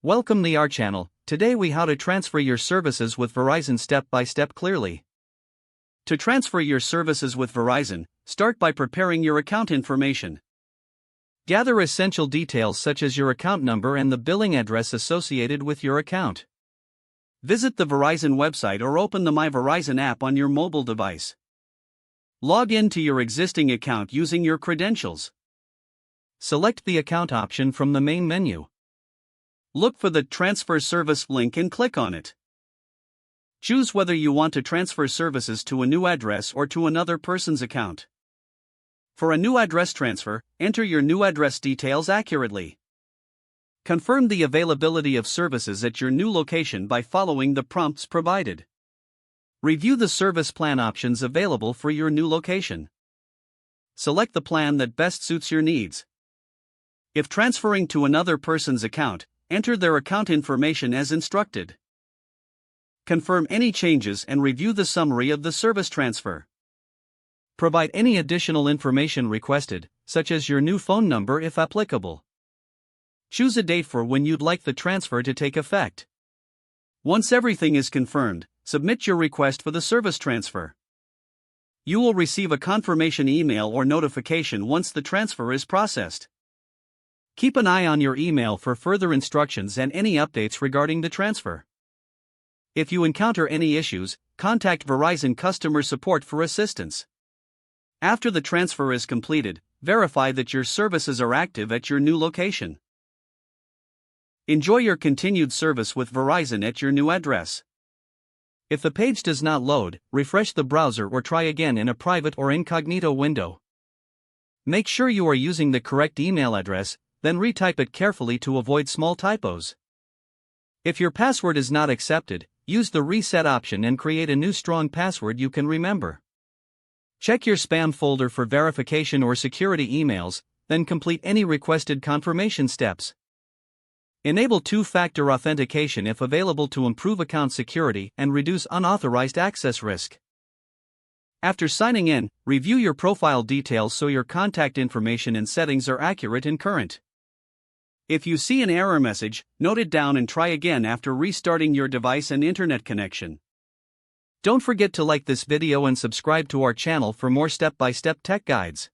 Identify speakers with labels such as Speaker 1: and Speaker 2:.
Speaker 1: Welcome to our channel. Today we how to transfer your services with Verizon step by step clearly. To transfer your services with Verizon, start by preparing your account information. Gather essential details such as your account number and the billing address associated with your account. Visit the Verizon website or open the My Verizon app on your mobile device. Log in to your existing account using your credentials. Select the account option from the main menu. Look for the Transfer Service link and click on it. Choose whether you want to transfer services to a new address or to another person's account. For a new address transfer, enter your new address details accurately. Confirm the availability of services at your new location by following the prompts provided. Review the service plan options available for your new location. Select the plan that best suits your needs. If transferring to another person's account, enter their account information as instructed. Confirm any changes and review the summary of the service transfer. Provide any additional information requested, such as your new phone number if applicable. Choose a date for when you'd like the transfer to take effect. Once everything is confirmed, submit your request for the service transfer. You will receive a confirmation email or notification once the transfer is processed. Keep an eye on your email for further instructions and any updates regarding the transfer. If you encounter any issues, contact Verizon customer support for assistance. After the transfer is completed, verify that your services are active at your new location. Enjoy your continued service with Verizon at your new address. If the page does not load, refresh the browser or try again in a private or incognito window. Make sure you are using the correct email address, then retype it carefully to avoid small typos. If your password is not accepted, use the reset option and create a new strong password you can remember. Check your spam folder for verification or security emails, then complete any requested confirmation steps. Enable two-factor authentication if available to improve account security and reduce unauthorized access risk. After signing in, review your profile details so your contact information and settings are accurate and current. If you see an error message, note it down and try again after restarting your device and internet connection. Don't forget to like this video and subscribe to our channel for more step-by-step tech guides.